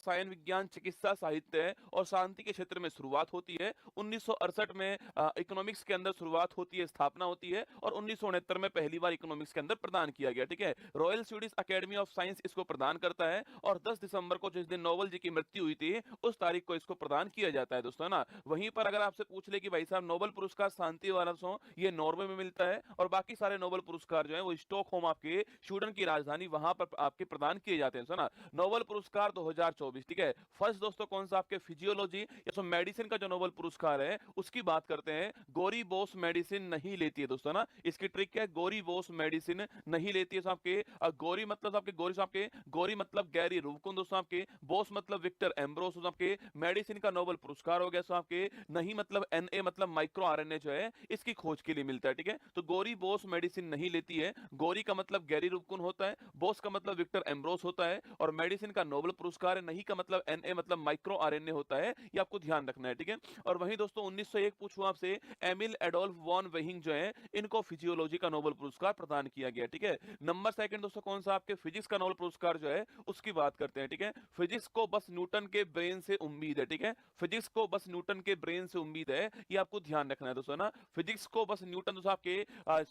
रसायन विज्ञान, चिकित्सा, साहित्य और शांति के क्षेत्र में शुरुआत होती है। 1968 में इकोनॉमिक्स के अंदर शुरुआत होती है, स्थापना होती है और 1969 में पहली बार इकोनॉमिक्स के अंदर प्रदान किया गया। ठीक है, royal Swedish academy of science इसको प्रदान करता है और 10 दिसंबर को जिस दिन नोबेल जी की मृत्यु हुई थी उस तारीख को इसको प्रदान किया जाता है दोस्तों ना। वहीं पर अगर आपसे पूछ ले कि भाई साहब नोबेल पुरस्कार शांति वाला सो ये नॉर्वे में मिलता है और बाकी सारे नोबेल पुरस्कार जो है वो स्टॉकहोम आपके स्वीडन की राजधानी वहां पर आपके प्रदान किए जाते हैं सुना। नोबेल पुरस्कार 2024। ठीक है, फर्स्ट दोस्तों कौन सा आपके फिजियोलॉजी या तो मेडिसिन का जो नोबेल पुरस्कार है उसकी बात करते हैं। गोरी बोस मेडिसिन नहीं लेती है दोस्तों ना। इसकी ट्रिक क्या है, गोरी बोस मेडिसिन नहीं लेती है। आपके गोरी मतलब आपके गोरी मतलब गैरी रूबकुन दोस्तों, आपके बोस मतलब विक्टर एम्ब्रोस, आपके मेडिसिन का नोबेल पुरस्कार हो गया। सो आपके नहीं मतलब एनए मतलब माइक्रो आरएनए जो है इसकी खोज के लिए मिलता है। ठीक है, तो गोरी बोस मेडिसिन नहीं लेती है। गोरी का मतलब गैरी रूबकुन होता है, बोस का मतलब विक्टर एम्ब्रोस होता है और मेडिसिन का नोबेल पुरस्कार है। नहीं का मतलब एनए मतलब माइक्रो आरएनए होता है, ये आपको ध्यान रखना है। ठीक है, और वहीं दोस्तों 1901 पूछूं आपसे, एमिल एडोल्फ वॉन वेहिंग जो है इनको फिजियोलॉजी का नोबेल पुरस्कार प्रदान किया गया। ठीक है, नंबर सेकंड दोस्तों कौन सा आपके फिजिक्स का नोबेल पुरस्कार जो है उसकी बात करते हैं। ठीक है, फिजिक्स को बस न्यूटन के ब्रेन से उम्मीद है। ठीक है, फिजिक्स को बस न्यूटन के ब्रेन से उम्मीद है, ये आपको ध्यान रखना है दोस्तों ना। फिजिक्स को बस न्यूटन दोस्तों आपके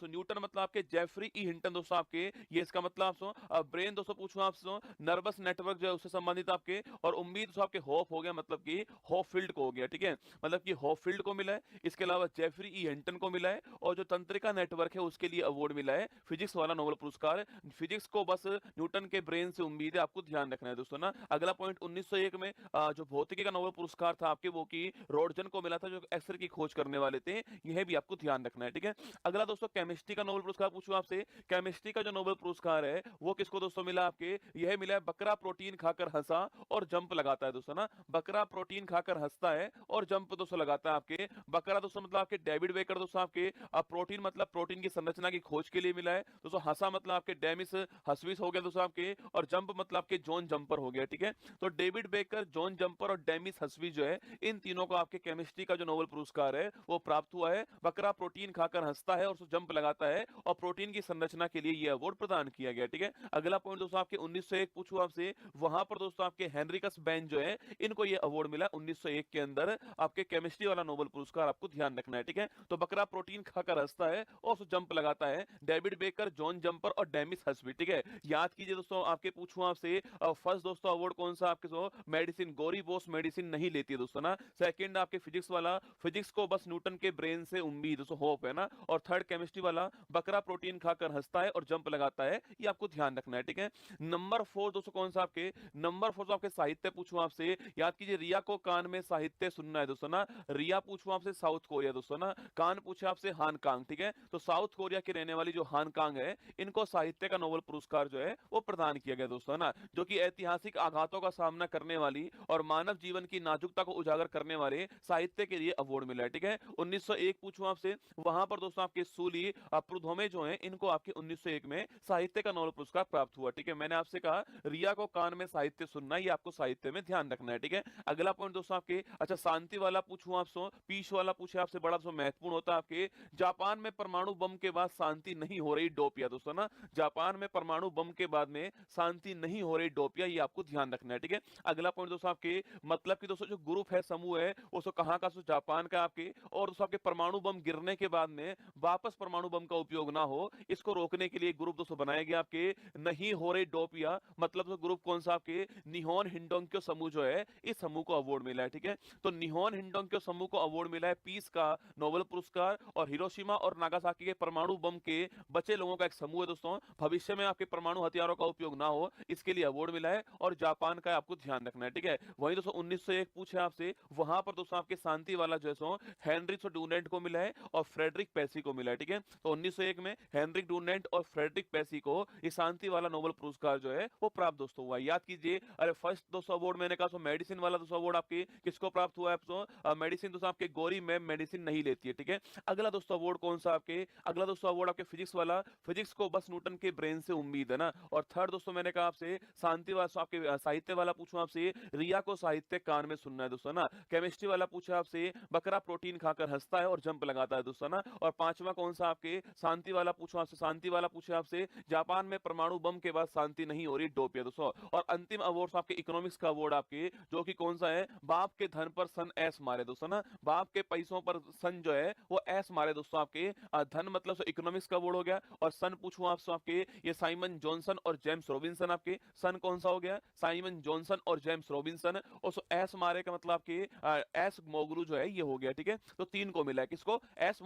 न्यूटन मतलब आपके जेफरी ई हिंटन दोस्तों आपके, ये इसका मतलब आपसे ब्रेन दोस्तों पूछूं आपसे नर्वस नेटवर्क जो है उससे संबंधित आपके, और उम्मीद दोस्तों आपके होप हो गया मतलब कि हॉपफील्ड को हो गया। ठीक है, मतलब कि हॉपफील्ड को मिला है, इसके अलावा जेफरी ई हिंटन को मिला है और जो तंत्रिका नेटवर्क है उसके लिए अवार्ड मिला है फिजिक्स वाला नोबेल पुरस्कार। फिजिक्स को बस न्यूटन के ब्रेन से उम्मीद है, आपको ध्यान रखना है दोस्तों ना। अगला पॉइंट 1901 में जो भौतिकी का नोबेल पुरस्कार था आपके वो की रोडजन को मिला था जो एक्सरे की खोज करने वाले थे, यह भी आपको ध्यान रखना है। ठीक है, अगला दोस्तों केमिस्ट्री का नोबेल पुरस्कार पूछूं आपसे, केमिस्ट्री का जो नोबेल पुरस्कार है वो किसको दोस्तों मिला आपके, यह मिला है बकरा प्रोटीन खाकर हंसा और जंप लगाता है दोस्तों ना। बकरा प्रोटीन खाकर हंसता है और जंप दोस्तों लगाता है। आपके बकरा दोस्तों मतलब आपके डेविड बेकर दोस्तों आपके, प्रोटीन मतलब प्रोटीन की संरचना की खोज के लिए मिला है दोस्तों। हंसा मतलब आपके डेमिस हसविस हो गया दोस्तों आपके, और जंप मतलब आपके जॉन जंपर हो गया। ठीक है, तो डेविड बेकर, जॉन जंपर और डेमिस हसवी जो है इन तीनों को आपके केमिस्ट्री का जो नोबेल पुरस्कार है वो प्राप्त हुआ है। बकरा प्रोटीन खाकर हंसता है और जंप लगाता है और प्रोटीन की संरचना के लिए यह अवार्ड प्रदान किया गया। ठीक है, अगला पॉइंट दोस्तों आपके 1901 पूछूं आपसे, वहां पर दोस्तों आपके हेनरिकस बेन जो है इनको यह अवार्ड मिला 1901 के अंदर आपके केमिस्ट्री वाला नोबेल पुरस्कार, आपको ध्यान रखना है। ठीक है, तो बकरा प्रोटीन खाकर हंसता है और जंप लगाता है, डेविड बेकर, जॉन जंपर और डेमिस हसवी। ठीक है, याद कीजिए दोस्तों, आपके पूछूं आपसे फर्स्ट दोस्तों अवार्ड कौन सा आपके मेडिसिन, गोरी बोस मेडिसिन नहीं लेती है दोस्तों ना। सेकंड आपके फिजिक्स वाला, फिजिक्स को बस न्यूटन के ब्रेन से उम्मीद दोस्तों होप है ना। और थर्ड केमिस्ट्री वाला बकरा प्रोटीन खाकर हंसता है और जंप लगाता है, ये आपको ध्यान रखना है। ठीक है, नंबर 4 दोस्तों कौन सा आपके, नंबर 4 आपके साहित्य पूछूं आपसे, याद कीजिए रिया को कान में साहित्य सुनना है दोस्तों ना। रिया पूछूं आपसे साउथ कोरिया दोस्तों ना, कान पूछे आपसे हानकांग। ठीक है, तो साउथ कोरिया की रहने वाली जो हानकांग है इनको साहित्य का नोबेल पुरस्कार जो है वो प्रदान किया गया दोस्तों ना, जो कि ऐतिहासिक आघातों का सामना करने वाली और मानव जीवन की नाजुकता को उजागर करने वाले साहित्य के लिए अवार्ड मिला है। ठीक है, 1901 पूछूं आपसे, वहां पर दोस्तों आपके सूली प्रुधोमे जो हैं इनको आपके 1901 में साहित्य का नोबेल पुरस्कार प्राप्त हुआ। ठीक है, मैंने आपसे कहा रिया को कान में साहित्य सुनना, ये आपको साहित्य में ध्यान रखना है। ठीक है, अगला पॉइंट दोस्तों आपके, अच्छा शांति वाला पूछूं आपसे, पीस वाला पूछे आपसे, बड़ा महत्वपूर्ण होता है आपके, जापान में परमाणु बम के बाद शांति नहीं हो रही डोपिया दोस्तों ना। जापान में परमाणु बम के बाद में शांति नहीं हो रही डोपिया, ये आपको ध्यान रखना है। ठीक है, अगला पॉइंट दोस्तों आपके, मतलब कि दोस्तों जो ग्रुप है, समूह है, वो सो कहां का, सो जापान का आपके, और दोस्तों आपके परमाणु बम गिरने के बाद में वापस परमाणु बम का उपयोग ना हो इसको रोकने के लिए ग्रुप दोस्तों बनाया गया आपके, नहीं हो रही डोपिया, मतलब तो ग्रुप कौन सा आपके, निहोन हिंडोंक्यो समूह जो है इस समूह को अवार्ड मिला है। ठीक है, तो निहोन हिंडोंक्यो समूह को अवार्ड मिला है पीस का नोबेल पुरस्कार, और हिरोशिमा और नागासाकी के परमाणु बम के बचे लोगों का एक समूह है दोस्तों, भविष्य में आपके परमाणु हथियारों का उपयोग ना हो इसके लिए अवार्ड मिला है, और जापान का आपको ध्यान रखना है। ठीक है, वहीं दोस्तों 1901 पूछे आपसे, वहां पर दोस्तों आपके शांति वाला जो है हेनरिक डुनेंट को मिला है और फ्रेडरिक पेसी को मिला है। ठीक है, तो 1901 में हेनरिक डुनेंट और फ्रेडरिक पेसी को ये शांति वाला नोबेल पुरस्कार जो है वो प्राप्त दोस्तों हुआ। याद कीजिए, अरे फर्स्ट दोस्तों अवार्ड मैंने कहा मेडिसिन वाला दोस्तों अवार्ड आपके किसको प्राप्त हुआ है, मेडिसिन दोस्तों आपके गोरी मैम मेडिसिन नहीं लेती है। ठीक है, अगला दोस्तों अवार्ड कौन सा आपके, अगला दोस्तों अवार्ड आपके फिजिक्स वाला, फिजिक्स को बस न्यूटन के ब्रेन से उम्मीद है ना। और थर्ड दोस्तों मैंने कहा आपसे शांति वाला आपके साहित्य वाला पूछूं आपसे, रिया को साहित्य कान में सुनना है दोस्तों ना। केमिस्ट्री वाला पूछा आपसे, बकरा प्रोटीन खाकर हंसता है और जंप लगाता है दोस्तों ना। और पांचवा कौन सा आपके, शांति वाला पूछो आपसे, शांति वाला पूछे आपसे, जापान में परमाणु बम के बाद शांति नहीं हो रही डोपिया दोस्तों। और अंतिम अवार्ड आपके इकोनॉमिक्स का अवार्ड आपके, जो कि कौन सा है, बाप के धन पर सन ऐस मारे दोस्तों ना, बाप के पैसों पर सन जो है वो ऐस मारे दोस्तों आपके, धन मतलब इकोनॉमिक्स का अवार्ड हो गया। और सन पूछूं आपसे आपके, ये साइमन जॉनसन और जेम्स रॉबिन्सन, आपके सन कौन सा हो गया, साइमन जॉनसन और जेम्स रॉबिन्सन। और एस मारे का मतलब आपके एस मोगलू जो है ये हो गया, ठीक है। तो तीन को मिला है, किसको, एस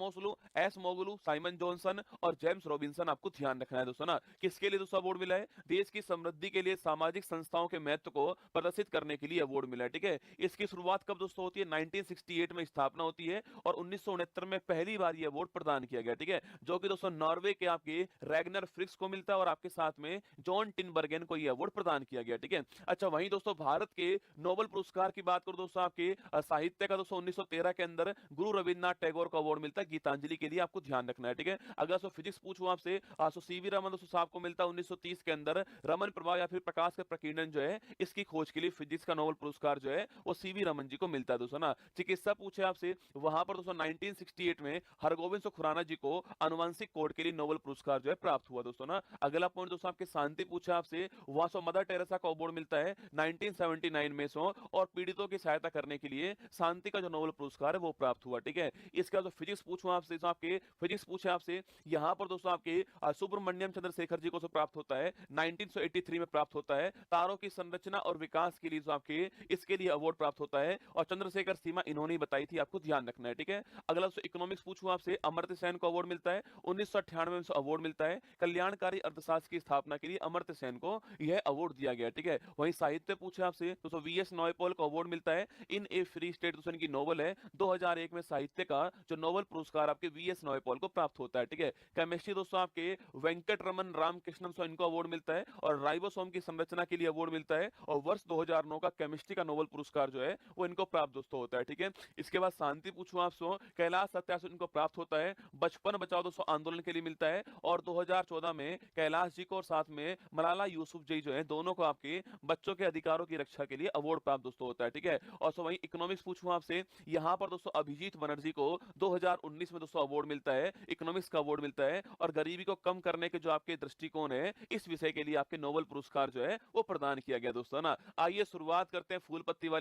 मोगलू, साइमन जॉनसन और जेम्स रॉबिन्सन, आपको ध्यान रखना है दोस्तों ना। किसके लिए दोस्तों अवार्ड मिला है, देश की समृद्धि के लिए सामाजिक संस्थाओं के महत्व को प्रदर्शित करने के लिए अवार्ड मिला है, ठीक है। इसकी शुरुआत कब दोस्तों होती है, 1968 में स्थापना होती है और 1969 में पहली बार ये अवार्ड प्रदान किया गया, ठीक है। जो कि दोस्तों नॉर्वे के आपके रैगनर फ्रिक्स को मिलता है और आपके साथ में जॉन टिनबर्गेन को यह अवार्ड प्रदान किया गया, ठीक है। अच्छा, वहीं दोस्तों भारत के नोबेल पुरस्कार की बात करो दोस्तों, आपके साहित्य का दोस्तों 1913 के अंदर गुरु रविन्द्रनाथ टैगोर को अवार्ड मिलता है गीतांजलि के लिए, आपको ध्यान रखना है, ठीक है। अगर सो फिजिक्स पूछूं आपसे, सो सीवी रमन दोस्तों साहब को मिलता है 1930 के अंदर, रमन प्रभाव या फिर प्रकाश के प्रकीर्णन जो है इसकी खोज के लिए फिजिक्स का नोबेल पुरस्कार जो है वो सीवी रमन जी को मिलता है दोस्तों ना। चिकित्सा पूछे आपसे, वहां पर दोस्तों 1968 में हरगोविंद खुराना जी को अनुवांशिक कोड के लिए नोबेल पुरस्कार जो है प्राप्त हुआ दोस्तों ना। अगला पॉइंट दोस्तों आपके शांति पूछा आपसे, वहां सो मदर टेरेसा को अवार्ड मिलता है 1979 में सो, और पीड़ितों की सहायता करने के लिए शांति का जो नोबेल पुरस्कार है वो प्राप्त हुआ, ठीक है। इसका जो फिजिक्स पूछूं आपसे, तो आपके फिजिक्स पूछे आपसे, यहाँ पर दोस्तों आपके सुब्रमण्यम चंद्रशेखर जी को प्राप्त होता है 1983 में प्राप्त होता है, तारों की संरचना और विकास के लिए जो आपके इसके लिए अवार्ड प्राप्त होता है, और चंद्रशेखर सीमा इन्होंने ही बताई थी, आपको ध्यान रखना है, ठीक है। अगला इकोनॉमिक्स पूछूं आपसे, अमर्त्य सेन को अवार्ड मिलता है 1998 में अवार्ड मिलता है कल्याणकारी अर्थशास्त्र की स्थापना के लिए, अमर्त्य सेन को यह अवार्ड दिया गया, ठीक है। वहीं साहित्य पूछे आपसे, तो वीएस नॉयपॉल को अवार्ड मिलता है इन ए फ्री स्टेट, दोस्तों की नोवेल है, 2001 में साहित्य का जो नोबेल पुरस्कार आपके वीएस नॉयपॉल को प्राप्त होता है, ठीक है। केमिस्ट्री दोस्तों आपके वेंकट रमन रामकृष्णन इनको अवार्ड मिलता है और राइबोसोम की संरचना के लिए अवार्ड मिलता है, और वर्ष 2009 का केमिस्ट्री का नोबेल पुरस्कार जो है वो इनको प्राप्त दोस्तों होता है, ठीक है। इसके बाद शांति पूछूं आपसे, कैलाश सत्यार्थी इनको प्राप्त होता है बचपन बचाओ दोस्तों आंदोलन के लिए मिलता है, और 2014 में कैलाश जी को और साथ में मलाला यूसुफजई जो है दोनों को आपके बच्चों के अधिकारों की रक्षा के लिए अवार्ड प्राप्त दोस्तों होता है, ठीक है। और वहीं इकोनॉमिक्स पूछूं आपसे, यहाँ पर दोस्तों अभिजीत बनर्जी को 2019 में दोस्तों अवार्ड मिलता है, इकोनॉमिक्स का अवार्ड मिलता है, और गरीबी को कम करने के जो आपके दृष्टिकोण है इस विषय के लिए आपके नोबेल पुरस्कार जो है वो प्रदान किया गया दोस्तों ना। आइए शुरुआत करते हैं फूल पत्ती वाली